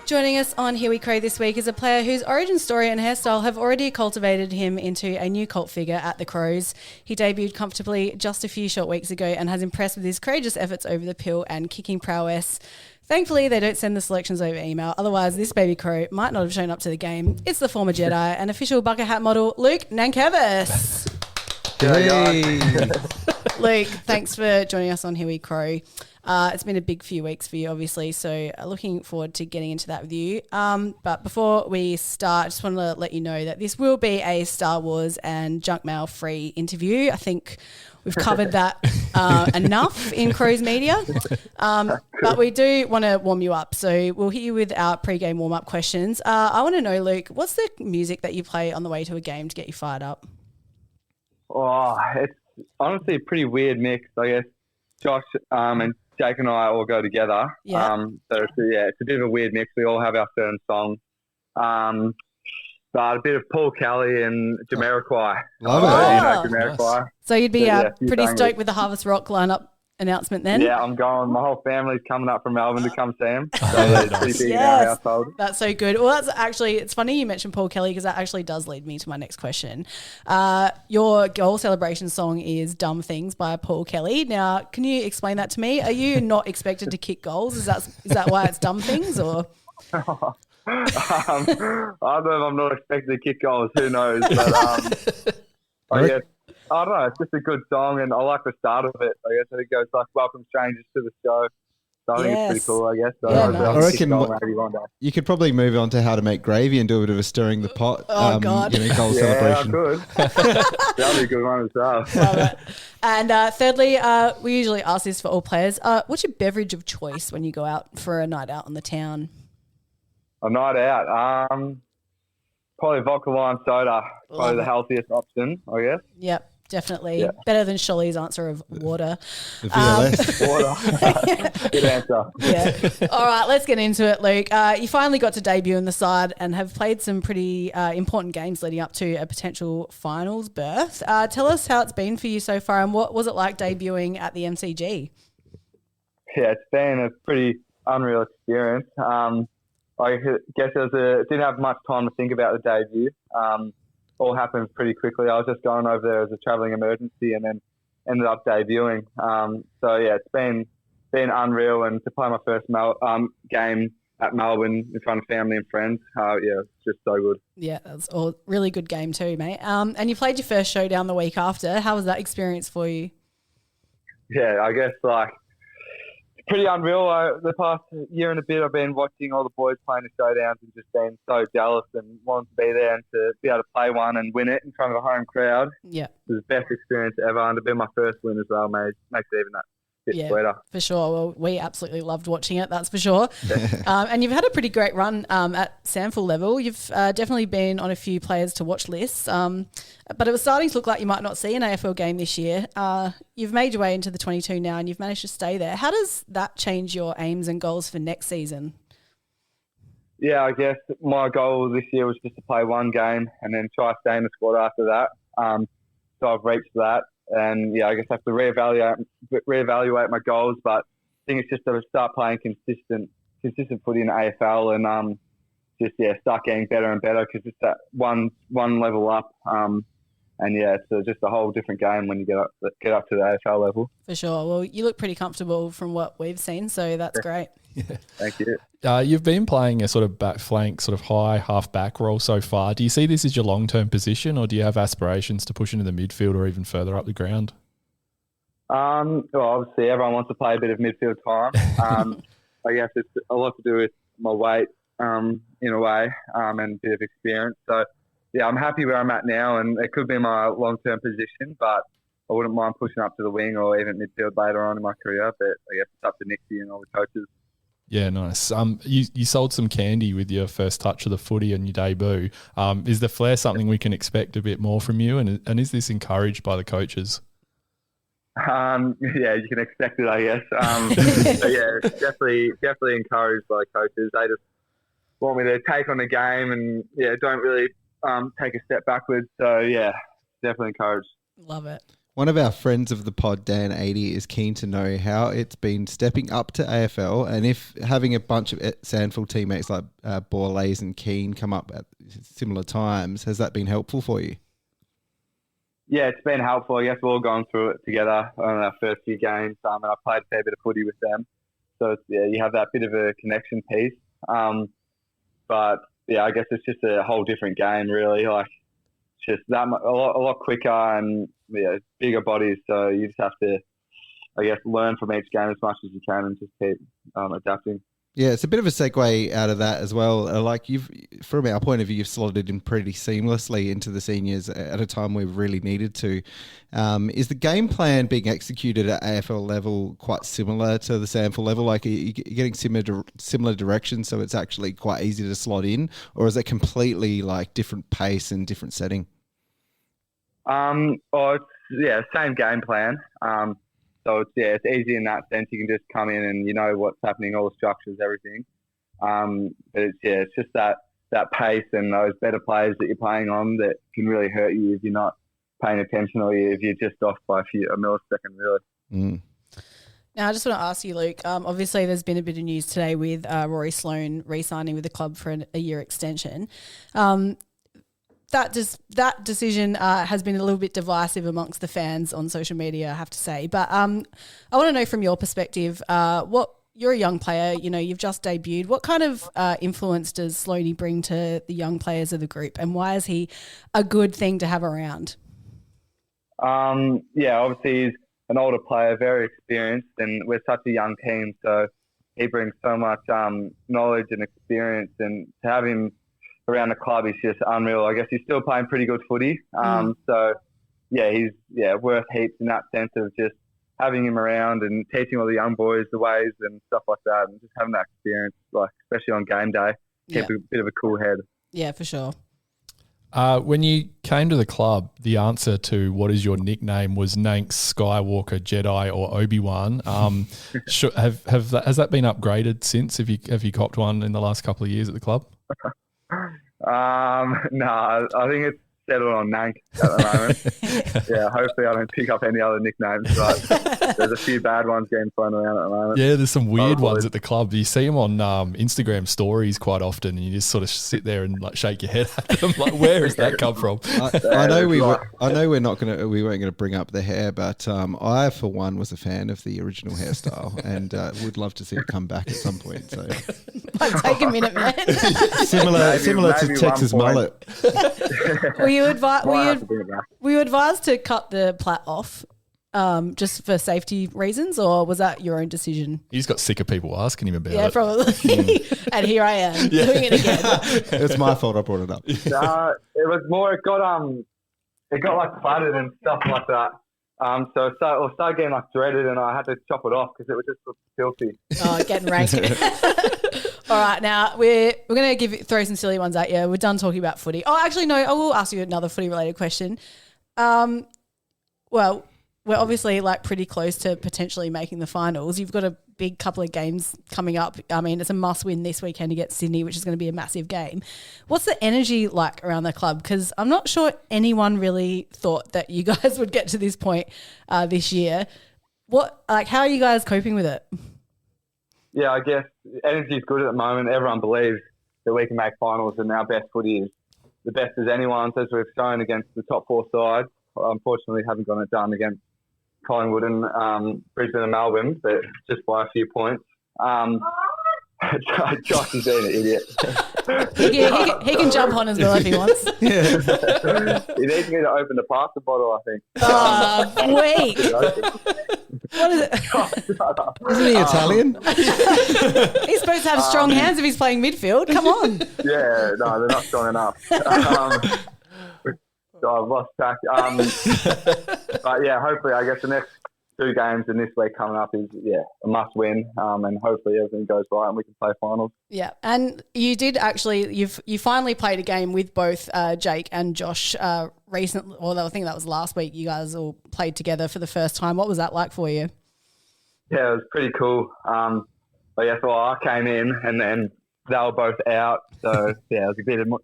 Joining us on Here We Crow this week is a player whose origin story and hairstyle have already cultivated him into a new cult figure at the Crows. He debuted comfortably just a few short weeks ago and has impressed with his courageous efforts over the pill and kicking prowess. Thankfully, they don't send the selections over email. Otherwise, this baby crow might not have shown up to the game. It's the former Jedi and official bucket hat model, Luke Nankervis. Hey. Luke, thanks for joining us on Here We Crow. It's been a big few weeks for you, obviously, so looking forward to getting into that with you. But before we start, I just want to let you know that this will be a Star Wars and junk mail free interview. I think we've covered that enough in Crows Media. But we do want to warm you up, so we'll hit you with our pre-game warm-up questions. I want to know, Luke, what's the music that you play on the way to a game to get you fired up? Oh, it's honestly a pretty weird mix, I guess. Josh and Jake and I all go together. Yeah. So it's a bit of a weird mix. We all have our certain songs. But a bit of Paul Kelly and Jamiroquai. Love it. Jamiroquai. Nice. So you'd be So, pretty stoked with the Harvest Rock lineup announcement then? Yeah, I'm going. My whole family's coming up from Melbourne to come see him. So it's pretty big in our household. That's so good. Well, that's actually, it's funny you mentioned Paul Kelly because that actually does lead me to my next question. Your goal celebration song is Dumb Things by Paul Kelly. Now, can you explain that to me? Are you not expected to kick goals? Is that why it's Dumb Things or? I don't know if I'm not expected to kick goals. Who knows? But I guess, I don't know. It's just a good song, and I like the start of it. I guess it goes like "Welcome strangers to the show." So I think it's pretty cool. I guess. So Yeah, I'll I reckon kick goal maybe one day. you could probably move on to how to make gravy and do a bit of a stirring the pot. Oh, God. Goal Yeah, celebration. I could. That'll be a good one as well. Love it. And thirdly, we usually ask this for all players. What's your beverage of choice when you go out for a night out on the town? A night out. Probably vodka lime soda. Probably Love the it. healthiest option, I guess. Yep. Definitely. Yeah. Better than Shirley's answer of water. The VLS. Water. Good answer. Yeah. All right, let's get into it, Luke. You finally got to debut in the side and have played some pretty important games leading up to a potential finals berth. Tell us how it's been for you so far and what was it like debuting at the MCG? Yeah, it's been a pretty unreal experience. I guess didn't have much time to think about the debut. All happened pretty quickly. I was just going over there as a travelling emergency and then ended up debuting. So yeah, it's been unreal, and to play my first game at Melbourne in front of family and friends, it's just so good. Yeah, that's a really good game too, mate. And you played your first showdown the week after. How was that experience for you? Yeah, I guess pretty unreal. The past year and a bit, I've been watching all the boys playing the showdowns and just been so jealous and wanting to be there and to be able to play one and win it in front of a home crowd. Yeah. It was the best experience ever, and to be my first win as well makes it even that bit sweeter. For sure. Well, we absolutely loved watching it, that's for sure. And you've had a pretty great run at SANFL level. You've definitely been on a few players to watch lists, but it was starting to look like you might not see an AFL game this year. You've made your way into the 22 now and you've managed to stay there. How does that change your aims and goals for next season? Yeah, I guess my goal this year was just to play one game and then try to stay in the squad after that. So I've reached that. And yeah, I guess I have to reevaluate my goals, but I think it's just to start playing consistent footy in the AFL and start getting better and better because it's that one level up. And yeah, it's just a whole different game when you get up to the AFL level. For sure. Well, you look pretty comfortable from what we've seen, so that's great. Thank you. You've been playing a sort of back flank, sort of high half-back role so far. Do you see this as your long-term position or do you have aspirations to push into the midfield or even further up the ground? Well, obviously everyone wants to play a bit of midfield time. I guess it's a lot to do with my weight in a way and a bit of experience. So, yeah, I'm happy where I'm at now and it could be my long-term position, but I wouldn't mind pushing up to the wing or even midfield later on in my career. But I guess it's up to Nixie and all the coaches. Yeah, nice. You sold some candy with your first touch of the footy and your debut. Is the flair something we can expect a bit more from you? And is this encouraged by the coaches? Yeah, you can expect it, I guess. So yeah, definitely encouraged by coaches. They just want me to take on the game and don't really take a step backwards. So yeah, definitely encouraged. Love it. One of our friends of the pod, Dan 80, is keen to know how it's been stepping up to AFL and if having a bunch of Sandford teammates like Borlase and Keane come up at similar times, has that been helpful for you? Yeah, it's been helpful. I guess we're all going through it together on our first few games, and I played a fair bit of footy with them. So, yeah, you have that bit of a connection piece. But, yeah, I guess it's just a whole different game, really. Like, it's just that a lot quicker and bigger bodies. So you just have to, I guess, learn from each game as much as you can and just keep adapting. Yeah, it's a bit of a segue out of that as well. Like from our point of view, you've slotted in pretty seamlessly into the seniors at a time we've really needed to. Is the game plan being executed at AFL level quite similar to the SANFL level? Like, are you getting similar directions, so it's actually quite easy to slot in, or is it completely like different pace and different setting? Same game plan. So it's easy in that sense. You can just come in and you know what's happening, all the structures, everything. But it's just that pace and those better players that you're playing on that can really hurt you if you're not paying attention or if you're just off by a millisecond, really. Mm. Now, I just want to ask you, Luke, obviously there's been a bit of news today with Rory Sloane re-signing with the club for a year extension. That decision has been a little bit divisive amongst the fans on social media, I have to say. But I want to know from your perspective, you're a young player, you've just debuted. What kind of influence does Sloaney bring to the young players of the group, and why is he a good thing to have around? Obviously he's an older player, very experienced, and we're such a young team, so he brings so much knowledge and experience, and to have him around the club is just unreal. I guess he's still playing pretty good footy. So, he's worth heaps in that sense of just having him around and teaching all the young boys the ways and stuff like that, and just having that experience, like especially on game day, keep a bit of a cool head. Yeah, for sure. When you came to the club, the answer to what is your nickname was Nanks, Skywalker, Jedi, or Obi-Wan. Has that been upgraded since? Have you copped one in the last couple of years at the club? No, I think it's settled on Nank at the moment. Hopefully I don't pick up any other nicknames, but there's a few bad ones getting thrown around at the moment. Yeah, there's some weird ones at the club. You see them on Instagram stories quite often, and you just sort of sit there and like shake your head at them. Like, where has that come from? I know we weren't going to bring up the hair, but I for one was a fan of the original hairstyle, and would love to see it come back at some point. So Might take a minute, man. similar to Texas mullet. Were you advised to cut the plait off just for safety reasons, or was that your own decision? He just got sick of people asking him about it. Yeah, probably. And here I am doing it again. It's my fault I brought it up. It was more, it got like flooded and stuff like that. So it started getting like dreaded, and I had to chop it off because it was just filthy. Oh, getting ranked. All right, now we're going to throw some silly ones at you. We're done talking about footy. Oh, actually, no, I will ask you another footy-related question. Well, we're obviously like pretty close to potentially making the finals. You've got a big couple of games coming up. I mean, it's a must-win this weekend against Sydney, which is going to be a massive game. What's the energy like around the club? Because I'm not sure anyone really thought that you guys would get to this point this year. How are you guys coping with it? Yeah, I guess energy is good at the moment. Everyone believes that we can make finals, and our best footy is the best as anyone's, as we've shown against the top four sides. Unfortunately, haven't got it done against Collingwood and Brisbane and Melbourne, but just by a few points. Josh is being an idiot. He can jump on as well if he wants. He needs me to open the pasta bottle, I think. Oh, wait. What is it? Isn't he Italian? He's supposed to have strong hands if he's playing midfield. Come on. Yeah, no, they're not strong enough. So I've lost track. But yeah, hopefully, I guess the next two games in this week coming up is a must win, and hopefully everything goes right and we can play finals. Yeah, and you did actually. You finally played a game with both Jake and Josh recently. Well, I think that was last week. You guys all played together for the first time. What was that like for you? Yeah, it was pretty cool. But yeah, so I came in and then they were both out, so yeah, it was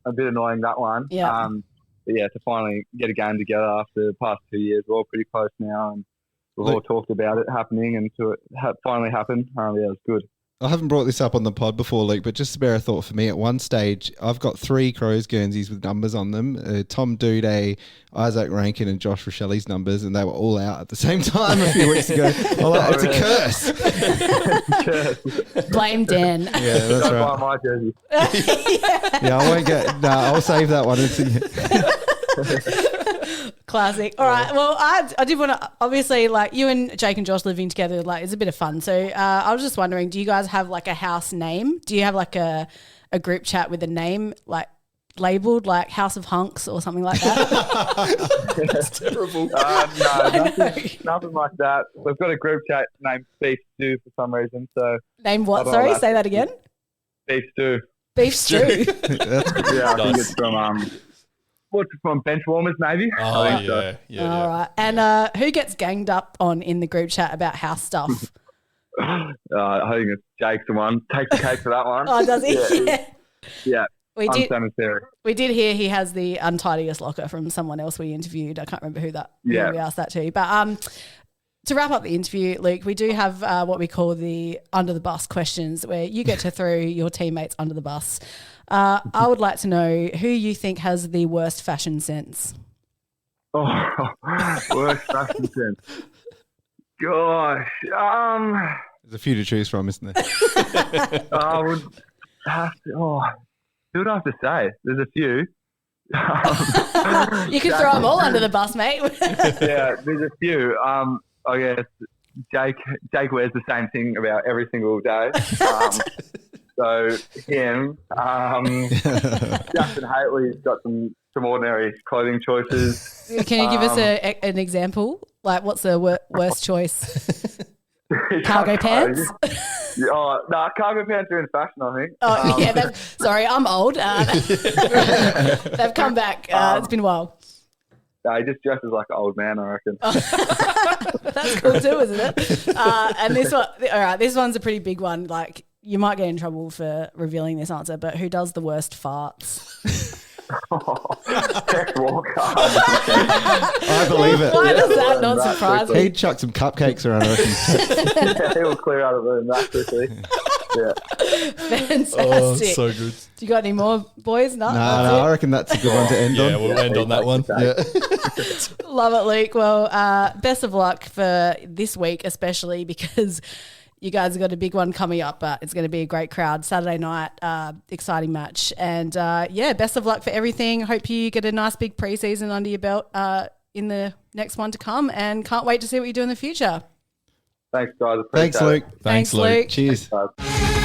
a bit annoying, that one. Yeah. yeah, to finally get a game together after the past 2 years, we're all pretty close now, and we've all talked about it happening, and to it finally happened. Yeah, it was good. I haven't brought this up on the pod before, Luke, but just spare a thought for me. At one stage, I've got 3 Crows Guernseys with numbers on them. Tom Duday, Isaac Rankin and Josh Rochelli's numbers, and they were all out at the same time a few weeks ago. I'm like, it's a curse. Blame Dan. Yeah, that's Don't right. buy my jersey. Yeah, I won't get... No, I'll save that one. Classic. All right. Well, I did want to, obviously, like, you and Jake and Josh living together, like, it's a bit of fun. So I was just wondering, do you guys have like a house name? Do you have like a group chat with a name like labeled like House of Hunks or something like that? That's terrible. No, nothing like that. We've got a group chat named Beef Stew for some reason. So Name what? I don't Sorry, know. say that again. Beef Stew. Beef stew. That's, Yeah, I think Nice. it's from what's it from? Benchwarmers, maybe. Oh, I think so. yeah. All right. And who gets ganged up on in the group chat about house stuff? I think it's Jake's the one. Take the cake for that one. Oh, does he? Yeah. Yeah, We did. unsanitary. We did hear he has the untidiest locker from someone else we interviewed. I can't remember who Yeah. we asked that to. But to wrap up the interview, Luke, we do have what we call the under the bus questions, where you get to throw your teammates under the bus. I would like to know who you think has the worst fashion sense. Oh, worst fashion sense. Gosh, there's a few to choose from, isn't there? I would have to. Oh, who would I have to say? There's a few. You can throw them all under the bus, mate. Yeah, there's a few. I guess Jake wears the same thing about every single day. So him. Justin Haley's got some ordinary clothing choices. Can you give us an example? Like, what's the worst choice? Cargo pants? Oh, no, cargo pants are in fashion, I think. Oh, yeah. Sorry, I'm old. They've come back. It's been a while. No, he just dresses like an old man, I reckon. That's cool too, isn't it? And this one, all right, this one's a pretty big one. Like, you might get in trouble for revealing this answer, but who does the worst farts? Tex Walker. I believe it. Why does that not surprise me? He'd chuck some cupcakes around, I reckon. He'll clear out of the room that quickly. Yeah. Fantastic. Oh, so good. Do you got any more, boys? No, No, that's I it? reckon that's a good one to end Yeah, on. we'll end on that one. Yeah. Love it, Luke. Well, best of luck for this week, especially because you guys have got a big one coming up, but it's going to be a great crowd. Saturday night, exciting match. And best of luck for everything. Hope you get a nice big preseason under your belt in the next one to come, and can't wait to see what you do in the future. Thanks, guys. Thanks, Appreciate it. Luke. Thanks, Luke. Cheers. Guys.